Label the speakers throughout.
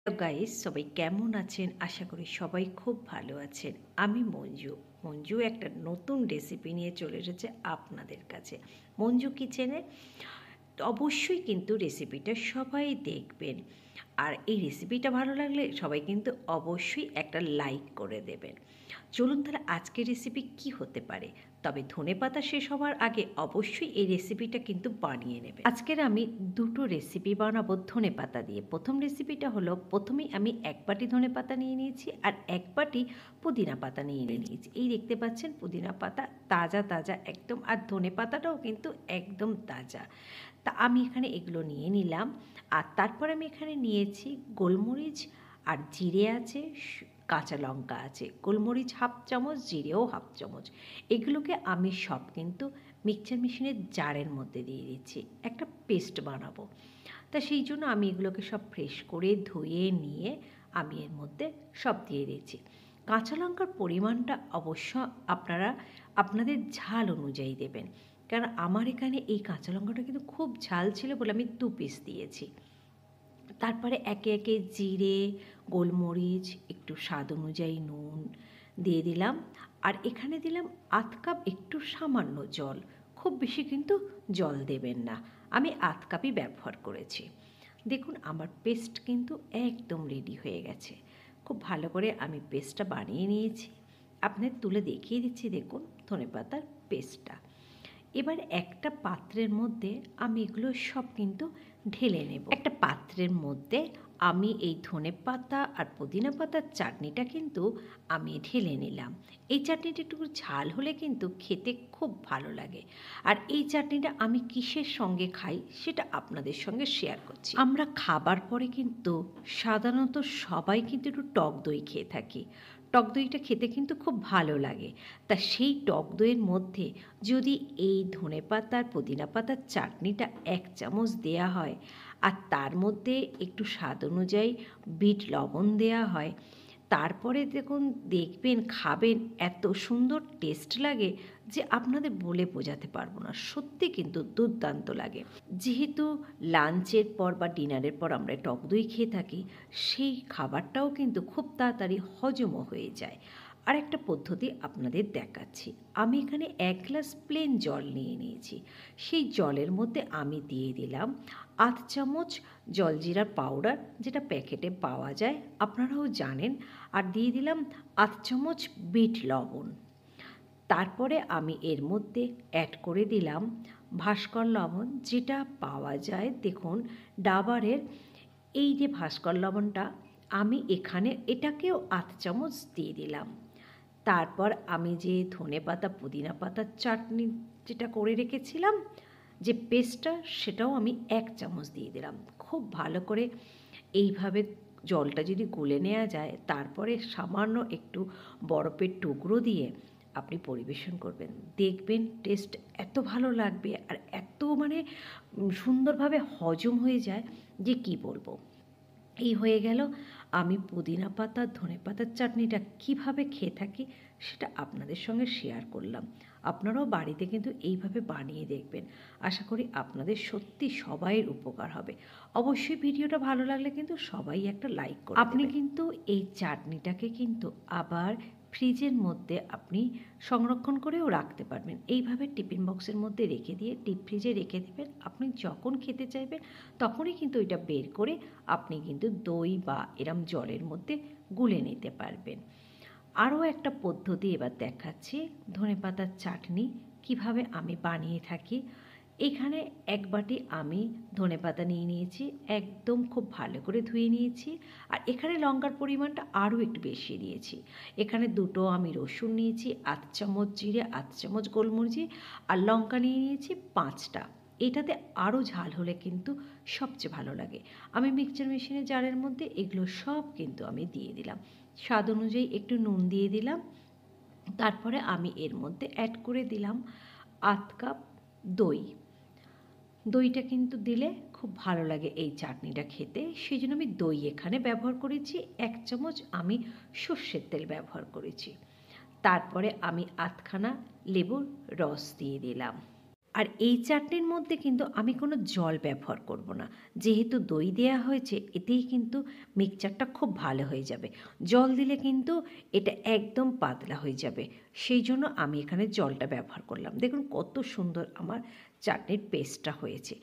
Speaker 1: Hello guys, সবাই কেমন আছেন? আশা করি সবাই খুব ভালো আছেন। আমি মঞ্জু একটা নতুন রেসিপি নিয়ে চলে এসেছে আপনাদের কাছে। মঞ্জু কিচেনে অবশ্যই কিন্তু রেসিপিটা সবাই দেখবেন। আর এই রেসিপিটা ভালো লাগলে সবাই কিন্তু অবশ্যই একটা লাইক করে দেবেন। চলুন তাহলে আজকের রেসিপি কি হতে পারে। তবে ধনেপাতা শেষ হওয়ার আগে অবশ্যই এই রেসিপিটা কিন্তু বানিয়ে নেবে। আজকের আমি দুটো রেসিপি বানাবো ধনেপাতা দিয়ে। প্রথম রেসিপিটা হলো, প্রথমেই আমি এক বাটি ধনেপাতা নিয়ে নিয়েছি আর এক বাটি পুদিনা পাতা নিয়ে নিয়েছি। এই দেখতে পাচ্ছেন পুদিনা পাতা তাজা তাজা একদম, আর ধনেপাতাটাও কিন্তু একদম তাজা। তা আমি এখানে এগুলো নিয়ে নিলাম। আর তারপর আমি এখানে নিয়েছি গোলমরিচ আর জিরে আছে, কাঁচা লঙ্কা আছে। গোলমরিচ হাফ চামচ, জিরেও হাফ চামচ। এগুলোকে আমি সব কিন্তু মিক্সচার মেশিনের জারের মধ্যে দিয়ে দিচ্ছি, একটা পেস্ট বানাবো। তা সেই জন্য আমি এগুলোকে সব ফ্রেশ করে ধুয়ে নিয়ে আমি এর মধ্যে সব দিয়ে দিচ্ছি। কাঁচা লঙ্কার পরিমাণটা অবশ্য আপনারা আপনাদের ঝাল অনুযায়ী দেবেন, কারণ আমার এখানে এই কাঁচা লঙ্কাটা কিন্তু খুব ঝাল ছিল বলে আমি 2 পিস দিয়েছি। তারপরে একে একে জিরে, গোলমরিচ, একটু স্বাদ অনুযায়ী নুন দিয়ে দিলাম। আর এখানে দিলাম আধ কাপ একটু সামান্য জল। খুব বেশি কিন্তু জল দেবেন না, আমি আধ কাপই ব্যবহার করেছি। দেখুন আমার পেস্ট কিন্তু একদম রেডি হয়ে গেছে। খুব ভালো করে আমি পেস্টটা বানিয়ে নিয়েছি। আপনাদের তুলে দেখিয়ে দিচ্ছি, দেখুন ধনেপাতার পেস্টটা। এবার একটা পাত্রের মধ্যে আমি এগুলো সব কিন্তু ঢেলে নেব। একটা পাত্রের মধ্যে আমি এই ধনেপাতা আর পুদিনা পাতার চাটনিটা কিন্তু আমি ঢেলে নিলাম। এই চাটনিটা একটু ঝাল হলে কিন্তু খেতে খুব ভালো লাগে। আর এই চাটনিটা আমি কিসের সঙ্গে খাই সেটা আপনাদের সঙ্গে শেয়ার করছি। আমরা খাবার পরে কিন্তু সাধারণত সবাই কিন্তু একটু টক দই খেয়ে থাকি। টক দইটা খেতে কিন্তু খুব ভালো লাগে। তা সেই টক দইয়ের মধ্যে যদি এই ধনেপাতা আর পুদিনা পাতার চাটনিটা 1 চামচ দেয়া হয়, আর তার মধ্যে একটু স্বাদ অনুযায়ী বিট লবণ দেয়া হয়, তারপরে দেখবেন খাবেন, এত সুন্দর টেস্ট লাগে যে আপনাদের বলে বোঝাতে পারবো না। সত্যি কিন্তু দুর্দান্ত লাগে। যেহেতু লাঞ্চের পর বা ডিনারের পর আমরা টক দই খেয়ে থাকি, সেই খাবারটাও কিন্তু খুব তাড়াতাড়ি হজমও হয়ে যায়। আর একটা পদ্ধতি আপনাদের দেখাচ্ছি। আমি এখানে 1 গ্লাস প্লেন জল নিয়ে নিয়েছি। সেই জলের মধ্যে আমি দিয়ে দিলাম আধ চামচ জলজিরার পাউডার, যেটা প্যাকেটে পাওয়া যায়, আপনারাও জানেন। আর দিয়ে দিলাম আধ চামচ বিট লবণ। তারপরে আমি এর মধ্যে অ্যাড করে দিলাম ভাস্কর লবণ, যেটা পাওয়া যায়, দেখুন ডাবরের। এই যে ভাস্কর লবণটা, আমি এখানে এটাকেও আধ চামচ দিয়ে দিলাম। তারপর আমি যে ধনেপাতা পুদিনা পাতার চাটনি যেটা করে রেখেছিলাম, যে পেস্টটা, সেটাও আমি 1 চামচ দিয়ে দিলাম। খুব ভালো করে এইভাবে জলটা যদি গুলে নেওয়া যায়, তারপরে সামান্য একটু বরফের টুকরো দিয়ে আপনি পরিবেশন করবেন, দেখবেন টেস্ট এত ভালো লাগবে আর এত সুন্দরভাবে হজম হয়ে যায় যে কি বলবো। এই হয়ে গেল। আমি পুদিনা পাতা ধনেপাতার চাটনিটা কিভাবে খেয়ে থাকি সেটা আপনাদের সঙ্গে শেয়ার করলাম। আপনারাও বাড়িতে কিন্তু এইভাবে বানিয়ে দেখবেন। আশা করি আপনাদের সত্যি সবাইয়ের উপকার হবে। অবশ্যই ভিডিওটা ভালো লাগলে কিন্তু সবাই একটা লাইক করে দেবেন। আপনি কিন্তু এই চাটনিটাকে কিন্তু আবার ফ্রিজের মধ্যে আপনি সংরক্ষণ করেও রাখতে পারবেন। এইভাবে টিফিন বক্সের মধ্যে রেখে দিয়ে ডিপ ফ্রিজে রেখে দেবেন। আপনি যখন খেতে চাইবেন তখনই কিন্তু এটা বের করে আপনি কিন্তু দই বা এরম জলের মধ্যে গুলে নিতে পারবেন। আরও একটা পদ্ধতি এবার দেখাচ্ছি, ধনেপাতার চাটনি কিভাবে আমি বানিয়ে থাকি। এখানে 1 বাটি আমি ধনেপাতা নিয়ে নিয়েছি, একদম খুব ভালো করে ধুয়ে নিয়েছি। আর এখানে লঙ্কার পরিমাণটা আরও একটু বেশি দিয়েছি। এখানে দুটো আমি রসুন নিয়েছি, আধ চামচ জিরে, আধ চামচ গোলমরিচ, আর লঙ্কা নিয়ে নিয়েছি 5টা। এটাতে আরও ঝাল হলে কিন্তু সবচেয়ে ভালো লাগে। আমি মিক্সচার মেশিনের জারের মধ্যে এগুলো সব কিন্তু আমি দিয়ে দিলাম। স্বাদ অনুযায়ী একটু নুন দিয়ে দিলাম। তারপরে আমি এর মধ্যে অ্যাড করে দিলাম আধ কাপ দই। দইটা কিন্তু দিলে খুব ভালো লাগে এই চাটনিটা খেতে, সেই জন্য আমি দই এখানে ব্যবহার করেছি। 1 চামচ আমি সর্ষের তেল ব্যবহার করেছি। তারপরে আমি আধখানা লেবুর রস দিয়ে দিলাম। আর এই চাটনির মধ্যে কিন্তু আমি কোনো জল ব্যবহার করব না, যেহেতু দই দেয়া হয়েছে এতেই কিন্তু মিক্সচারটা খুব ভালো হয়ে যাবে। জল দিলে কিন্তু এটা একদম পাতলা হয়ে যাবে, সেই জন্য আমি এখানে জলটা ব্যবহার করলাম। দেখুন কত সুন্দর আমার চাটনির পেস্টটা হয়েছে।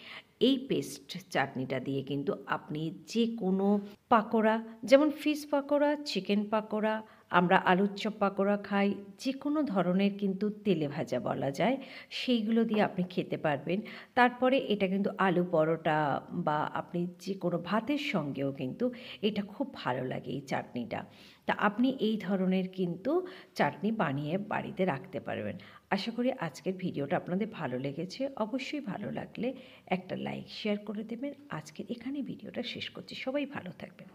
Speaker 1: এই পেস্ট চাটনিটা দিয়ে কিন্তু আপনি যে কোনো পাকোড়া, যেমন ফিশ পাকোড়া, চিকেন পাকোড়া, আমরা আলুর চপ পাকোড়া খাই, যে কোনো ধরনের কিন্তু তেলে ভাজা বলা যায়, সেইগুলো দিয়ে আপনি খেতে পারবেন। তারপরে এটা কিন্তু আলু পরোটা বা আপনি যে কোনো ভাতের সঙ্গেও কিন্তু এটা খুব ভালো লাগে এই চাটনিটা। তা আপনি এই ধরনের কিন্তু চাটনি বানিয়ে বাড়িতে রাখতে পারবেন। আশা করি আজকের ভিডিওটা আপনাদের ভালো লেগেছে। অবশ্যই ভালো লাগলে একটা লাইক শেয়ার করে দেবেন। আজকের এখানে ভিডিওটা শেষ করছি। সবাই ভালো থাকবেন।